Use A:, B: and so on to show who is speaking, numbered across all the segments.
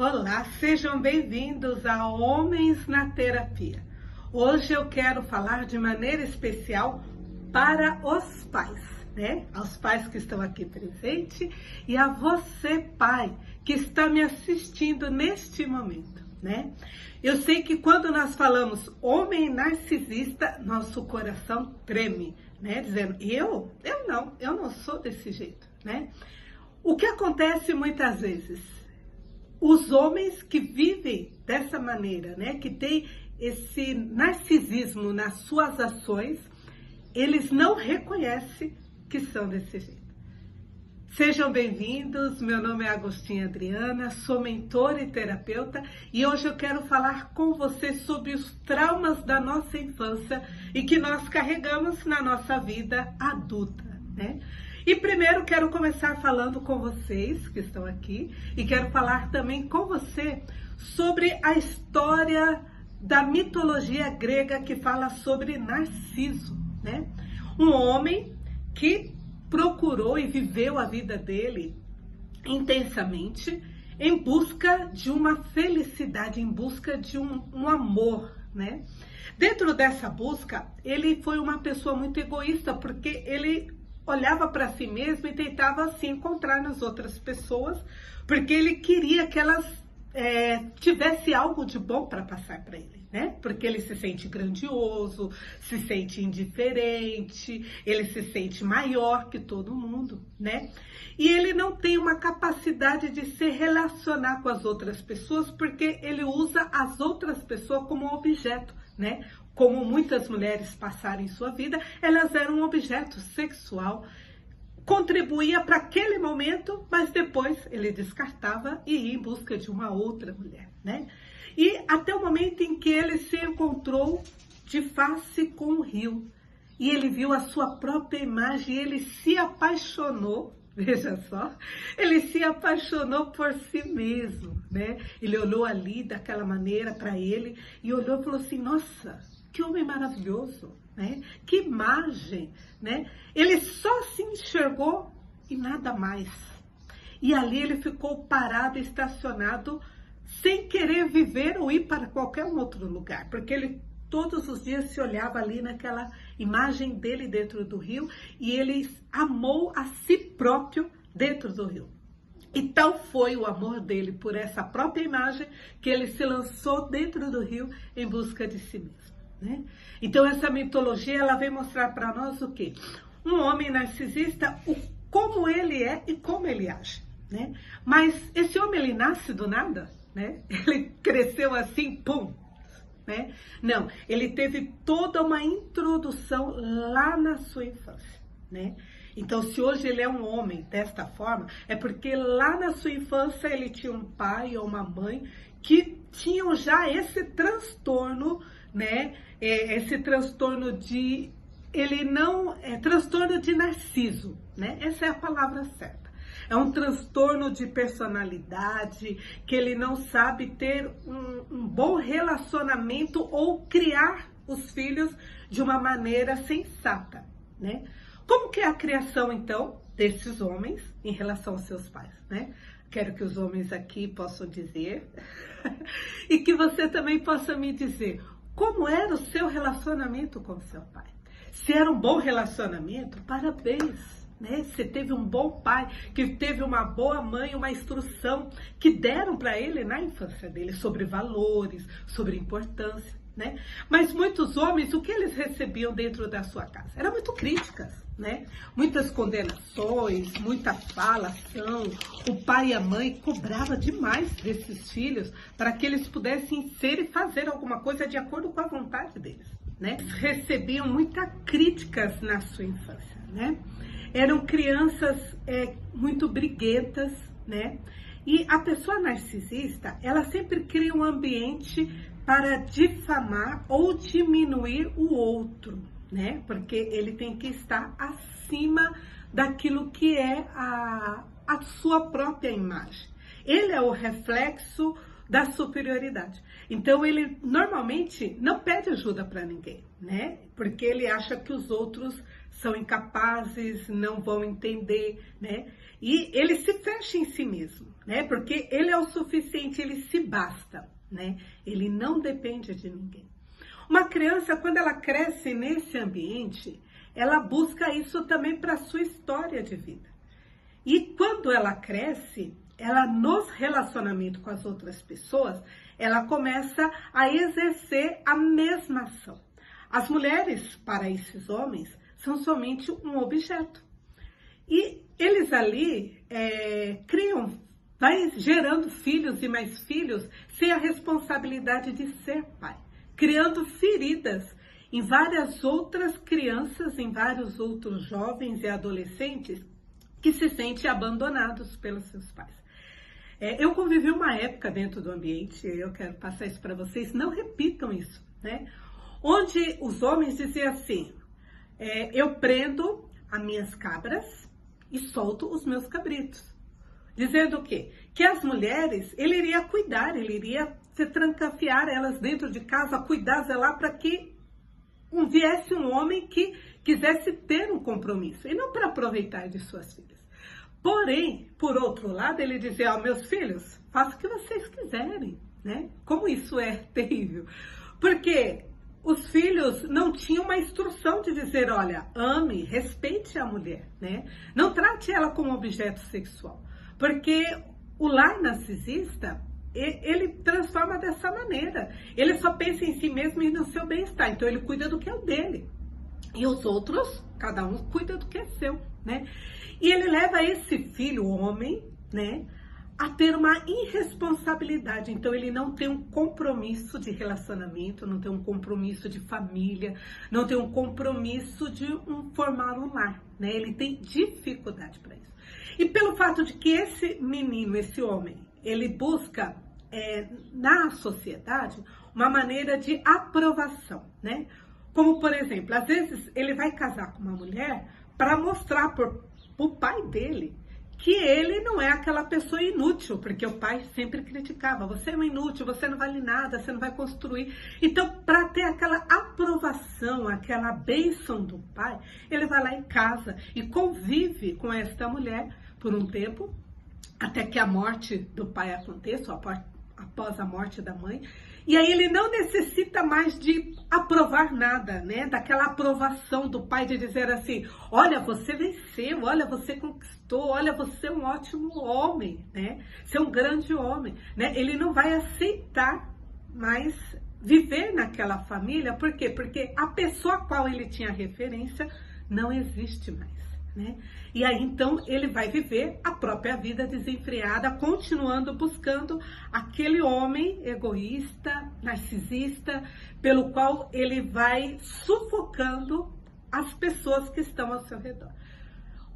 A: Olá, sejam bem-vindos a Homens na Terapia. Hoje eu quero falar de maneira especial para os pais, né? Aos pais que estão aqui presentes e a você, pai, que está me assistindo neste momento, né? Eu sei que quando nós falamos homem narcisista, nosso coração treme, né? Dizendo, eu não sou desse jeito, né? O que acontece muitas vezes? Os homens que vivem dessa maneira, né, que tem esse narcisismo nas suas ações, eles não reconhecem que são desse jeito. Sejam bem-vindos, meu nome é Agostinha Adriana, sou mentora e terapeuta e hoje eu quero falar com você sobre os traumas da nossa infância e que nós carregamos na nossa vida adulta, né? E primeiro quero começar falando com vocês que estão aqui e quero falar também com você sobre a história da mitologia grega que fala sobre Narciso, né? Um homem que procurou e viveu a vida dele intensamente em busca de uma felicidade, em busca de um amor, né? Dentro dessa busca, ele foi uma pessoa muito egoísta porque ele olhava para si mesmo e tentava se encontrar nas outras pessoas, porque ele queria que elas tivesse algo de bom para passar para ele, né? Porque ele se sente grandioso, se sente indiferente, ele se sente maior que todo mundo, né? E ele não tem uma capacidade de se relacionar com as outras pessoas, porque ele usa as outras pessoas como objeto, né? Como muitas mulheres passaram em sua vida, elas eram um objeto sexual, contribuía para aquele momento, mas depois ele descartava e ia em busca de uma outra mulher, né? E até o momento em que ele se encontrou de face com o rio, e ele viu a sua própria imagem, e ele se apaixonou. Veja só, ele se apaixonou por si mesmo, né? Ele olhou ali daquela maneira para ele e olhou e falou assim, nossa, que homem maravilhoso, né? Que imagem, né? Ele só se enxergou e nada mais. E ali ele ficou parado, estacionado, sem querer viver ou ir para qualquer outro lugar, porque ele todos os dias se olhava ali naquela imagem dele dentro do rio e ele amou a si próprio dentro do rio. E tal foi o amor dele por essa própria imagem que ele se lançou dentro do rio em busca de si mesmo, né? Então essa mitologia ela vem mostrar para nós o quê? Um homem narcisista, como ele é e como ele age, né? Mas esse homem ele nasce do nada, né? Ele cresceu assim, pum, né? Não, ele teve toda uma introdução lá na sua infância, né? Então, se hoje ele é um homem desta forma, é porque lá na sua infância ele tinha um pai ou uma mãe que tinham já esse transtorno, né? Esse transtorno de transtorno de Narciso, né? Essa é a palavra certa. É um transtorno de personalidade, que ele não sabe ter um bom relacionamento ou criar os filhos de uma maneira sensata, né? Como que é a criação, então, desses homens em relação aos seus pais, né? Quero que os homens aqui possam dizer e que você também possa me dizer como era o seu relacionamento com seu pai. Se era um bom relacionamento, parabéns. Né? Você teve um bom pai, que teve uma boa mãe, uma instrução que deram para ele na infância dele sobre valores, sobre importância, né? Mas muitos homens, o que eles recebiam dentro da sua casa? Eram muito críticas, né? Muitas condenações, muita falação. O pai e a mãe cobravam demais desses filhos para que eles pudessem ser e fazer alguma coisa de acordo com a vontade deles, né? Eles recebiam muitas críticas na sua infância, né? Eram crianças muito briguentas, né? E a pessoa narcisista, ela sempre cria um ambiente para difamar ou diminuir o outro, né? Porque ele tem que estar acima daquilo que é a sua própria imagem. Ele é o reflexo da superioridade. Então, ele normalmente não pede ajuda para ninguém, né? Porque ele acha que os outros são incapazes, não vão entender, né? E ele se fecha em si mesmo, né? Porque ele é o suficiente, ele se basta, né? Ele não depende de ninguém. Uma criança, quando ela cresce nesse ambiente, ela busca isso também para a sua história de vida. E quando ela cresce, ela nos relacionamentos com as outras pessoas, ela começa a exercer a mesma ação. As mulheres, para esses homens, são somente um objeto. E eles ali criam, vai gerando filhos e mais filhos sem a responsabilidade de ser pai, criando feridas em várias outras crianças, em vários outros jovens e adolescentes que se sentem abandonados pelos seus pais. Eu convivi uma época dentro do ambiente, eu quero passar isso para vocês, não repitam isso, né? Onde os homens diziam assim, eu prendo as minhas cabras e solto os meus cabritos. Dizendo o quê? Que as mulheres, ele iria cuidar, ele iria se trancafiar elas dentro de casa, cuidar, zelar para que viesse um homem que quisesse ter um compromisso, e não para aproveitar de suas filhas. Porém, por outro lado, ele dizia, meus filhos, façam o que vocês quiserem, né? Como isso é terrível. Porque os filhos não tinham uma instrução de dizer, olha, ame, respeite a mulher, né? Não trate ela como objeto sexual. Porque o lar narcisista, ele transforma dessa maneira. Ele só pensa em si mesmo e no seu bem-estar. Então, ele cuida do que é o dele. E os outros, cada um cuida do que é seu, né? E ele leva esse filho, homem, né, a ter uma irresponsabilidade. Então, ele não tem um compromisso de relacionamento, não tem um compromisso de família, não tem um compromisso de formar um lar, né? Ele tem dificuldade para isso. E pelo fato de que esse menino, esse homem, ele busca na sociedade uma maneira de aprovação, né? Como, por exemplo, às vezes ele vai casar com uma mulher para mostrar para o pai dele que ele não é aquela pessoa inútil, porque o pai sempre criticava, você é um inútil, você não vale nada, você não vai construir. Então, para ter aquela aprovação, aquela bênção do pai, ele vai lá em casa e convive com esta mulher por um tempo, até que a morte do pai aconteça, após a morte da mãe. E aí ele não necessita mais de aprovar nada, né? Daquela aprovação do pai de dizer assim, olha, você venceu, olha, você conquistou, olha, você é um ótimo homem, né? Você é um grande homem, né? Ele não vai aceitar mais viver naquela família, por quê? Porque a pessoa a qual ele tinha referência não existe mais, né? E aí, então, ele vai viver a própria vida desenfreada, continuando buscando aquele homem egoísta, narcisista, pelo qual ele vai sufocando as pessoas que estão ao seu redor.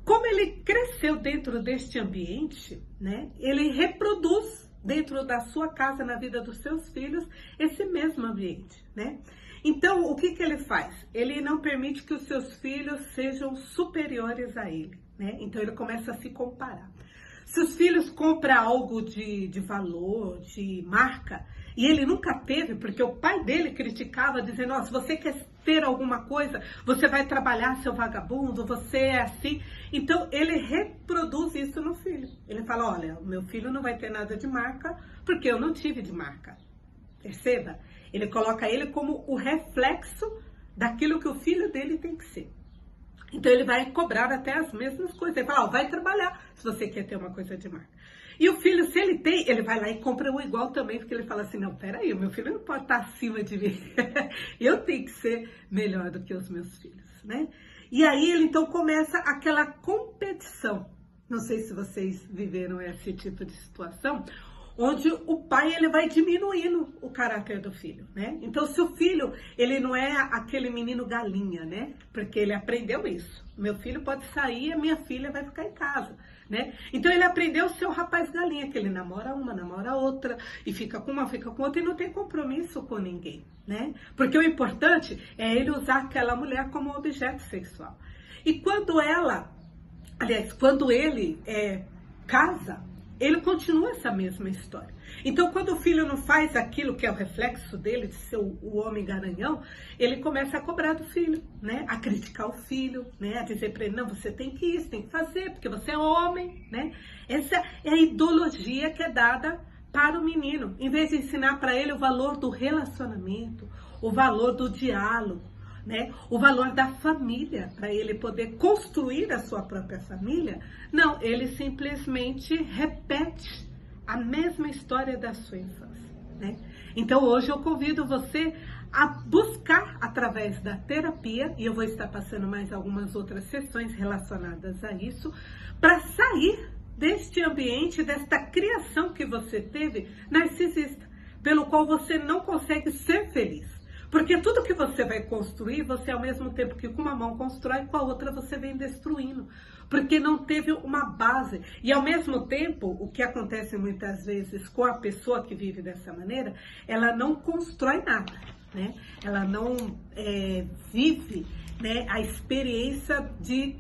A: Como ele cresceu dentro deste ambiente, né, ele reproduz dentro da sua casa, na vida dos seus filhos, esse mesmo ambiente, né? Então, o que ele faz? Ele não permite que os seus filhos sejam superiores a ele, né? Então, ele começa a se comparar. Se os filhos compram algo de valor, de marca, e ele nunca teve, porque o pai dele criticava, dizendo, se você quer ter alguma coisa, você vai trabalhar, seu vagabundo, você é assim. Então, ele reproduz isso no filho. Ele fala, olha, o meu filho não vai ter nada de marca, porque eu não tive de marca. Perceba? Ele coloca ele como o reflexo daquilo que o filho dele tem que ser. Então, ele vai cobrar até as mesmas coisas. Ele fala, vai trabalhar se você quer ter uma coisa de marca. E o filho, se ele tem, ele vai lá e compra o igual também, porque ele fala assim, não, peraí, o meu filho não pode estar acima de mim. Eu tenho que ser melhor do que os meus filhos, né? E aí, ele então começa aquela competição. Não sei se vocês viveram esse tipo de situação, onde o pai, ele vai diminuindo o caráter do filho, né? Então, se o filho, ele não é aquele menino galinha, né? Porque ele aprendeu isso. Meu filho pode sair, a minha filha vai ficar em casa, né? Então, ele aprendeu o seu rapaz galinha, que ele namora uma, namora outra, e fica com uma, fica com outra, e não tem compromisso com ninguém, né? Porque o importante é ele usar aquela mulher como objeto sexual. E quando ela, aliás, quando ele casa, ele continua essa mesma história. Então, quando o filho não faz aquilo que é o reflexo dele, de ser o homem garanhão, ele começa a cobrar do filho, né? A criticar o filho, né? A dizer para ele, não, você tem que isso, tem que fazer, porque você é homem, né? Essa é a ideologia que é dada para o menino, em vez de ensinar para ele o valor do relacionamento, o valor do diálogo, né? O valor da família, para ele poder construir a sua própria família. Não, ele simplesmente repete a mesma história da sua infância, né? Então hoje eu convido você a buscar através da terapia, e eu vou estar passando mais algumas outras sessões relacionadas a isso, para sair deste ambiente, desta criação que você teve narcisista, pelo qual você não consegue ser feliz. Porque tudo que você vai construir, você ao mesmo tempo que com uma mão constrói, com a outra você vem destruindo. Porque não teve uma base. E ao mesmo tempo, o que acontece muitas vezes com a pessoa que vive dessa maneira, ela não constrói nada, né? Ela não vive, né, a experiência de...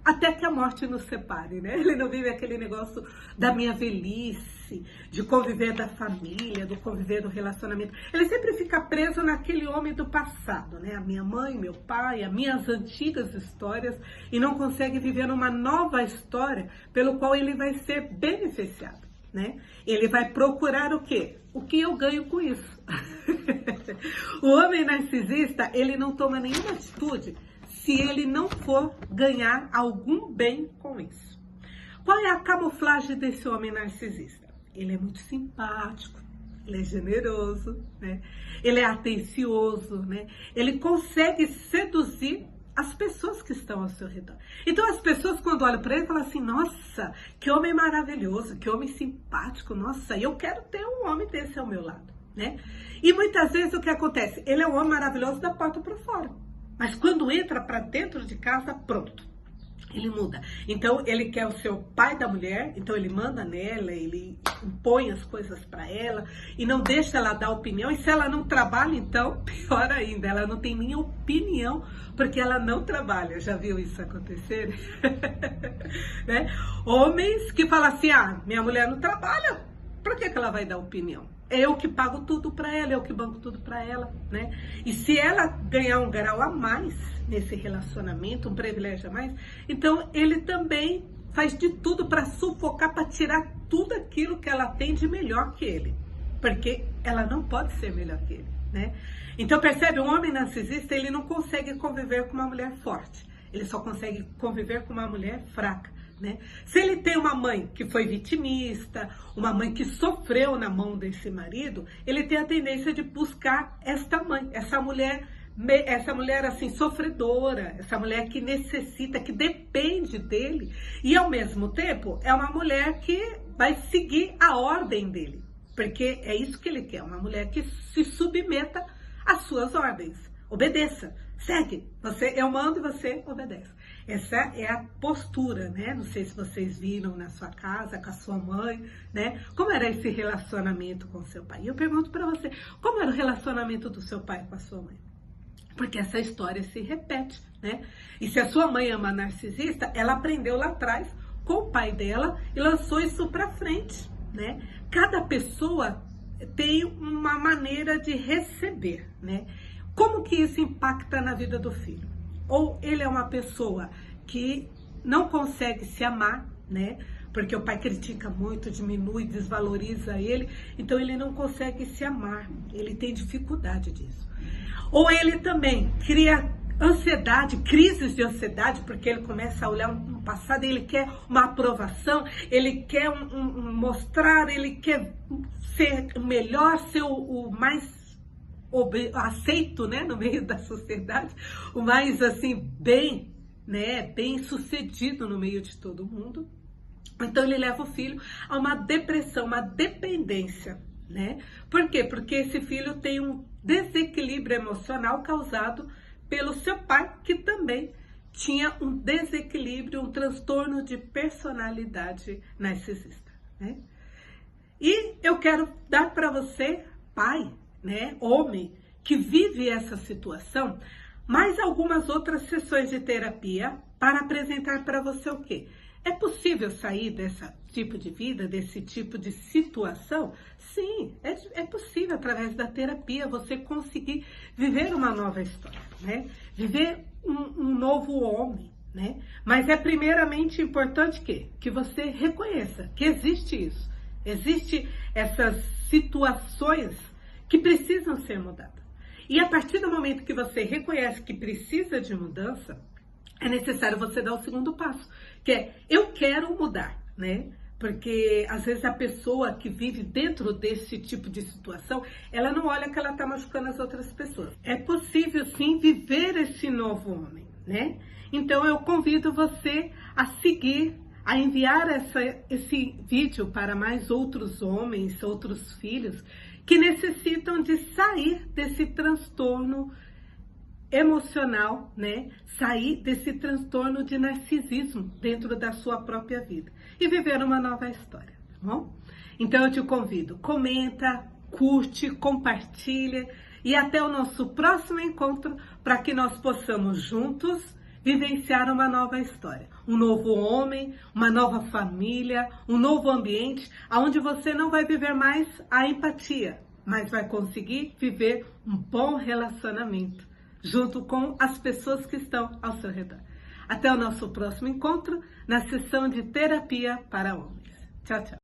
A: até que a morte nos separe, né? Ele não vive aquele negócio da minha velhice, de conviver da família, do conviver do relacionamento. Ele sempre fica preso naquele homem do passado, né? A minha mãe, meu pai, as minhas antigas histórias, e não consegue viver uma nova história pelo qual ele vai ser beneficiado, né? Ele vai procurar o quê? O que eu ganho com isso? O homem narcisista, ele não toma nenhuma atitude se ele não for ganhar algum bem com isso. Qual é a camuflagem desse homem narcisista? Ele é muito simpático, ele é generoso, né? Ele é atencioso, né? Ele consegue seduzir as pessoas que estão ao seu redor. Então as pessoas quando olham para ele falam assim, nossa, que homem maravilhoso, que homem simpático, nossa, eu quero ter um homem desse ao meu lado, né? E muitas vezes o que acontece? Ele é um homem maravilhoso da porta para fora. Mas quando entra para dentro de casa, pronto, ele muda. Então ele quer o seu pai da mulher, então ele manda nela, ele impõe as coisas para ela e não deixa ela dar opinião. E se ela não trabalha, então, pior ainda, ela não tem nem opinião, porque ela não trabalha. Já viu isso acontecer? Né? Homens que falam assim, ah, minha mulher não trabalha, por que ela vai dar opinião? Eu que pago tudo para ela, eu que banco tudo para ela, né? E se ela ganhar um grau a mais nesse relacionamento, um privilégio a mais, então ele também faz de tudo para sufocar, para tirar tudo aquilo que ela tem de melhor que ele. Porque ela não pode ser melhor que ele, né? Então percebe, um homem narcisista, ele não consegue conviver com uma mulher forte. Ele só consegue conviver com uma mulher fraca. Né? Se ele tem uma mãe que foi vitimista, uma mãe que sofreu na mão desse marido, ele tem a tendência de buscar esta mãe, essa mulher assim sofredora, essa mulher que necessita, que depende dele, e ao mesmo tempo é uma mulher que vai seguir a ordem dele, porque é isso que ele quer, uma mulher que se submeta às suas ordens, obedeça, segue, eu mando e você obedece. Essa é a postura, né? Não sei se vocês viram na sua casa, com a sua mãe, né? Como era esse relacionamento com o seu pai? E eu pergunto para você, como era o relacionamento do seu pai com a sua mãe? Porque essa história se repete, né? E se a sua mãe é uma narcisista, ela aprendeu lá atrás com o pai dela e lançou isso para frente, né? Cada pessoa tem uma maneira de receber, né? Como que isso impacta na vida do filho? Ou ele é uma pessoa que não consegue se amar, né? Porque o pai critica muito, diminui, desvaloriza ele, então ele não consegue se amar, ele tem dificuldade disso. Ou ele também cria ansiedade, crises de ansiedade, porque ele começa a olhar um passado, ele quer uma aprovação, ele quer mostrar, ele quer ser o melhor, ser o mais aceito, né, no meio da sociedade, o mais assim bem, né, bem sucedido no meio de todo mundo. Então ele leva o filho a uma depressão, uma dependência, né? Por quê? Porque esse filho tem um desequilíbrio emocional causado pelo seu pai, que também tinha um desequilíbrio, um transtorno de personalidade narcisista, né? E eu quero dar para você, pai, né, homem, que vive essa situação, mais algumas outras sessões de terapia para apresentar para você o quê? É possível sair desse tipo de vida, desse tipo de situação? Sim, é possível através da terapia você conseguir viver uma nova história, né? Viver um novo homem, né? Mas é primeiramente importante que você reconheça que existe isso. Existe essas situações que precisam ser mudadas. E a partir do momento que você reconhece que precisa de mudança, é necessário você dar o segundo passo, que é, eu quero mudar, né? Porque às vezes a pessoa que vive dentro desse tipo de situação, ela não olha que ela está machucando as outras pessoas. É possível sim viver esse novo homem, né? Então eu convido você a seguir, a enviar esse vídeo para mais outros homens, outros filhos, que necessitam de sair desse transtorno emocional, né? Sair desse transtorno de narcisismo dentro da sua própria vida e viver uma nova história, tá bom? Então eu te convido, comenta, curte, compartilha e até o nosso próximo encontro para que nós possamos juntos vivenciar uma nova história, um novo homem, uma nova família, um novo ambiente, onde você não vai viver mais a empatia, mas vai conseguir viver um bom relacionamento junto com as pessoas que estão ao seu redor. Até o nosso próximo encontro na sessão de terapia para homens. Tchau, tchau.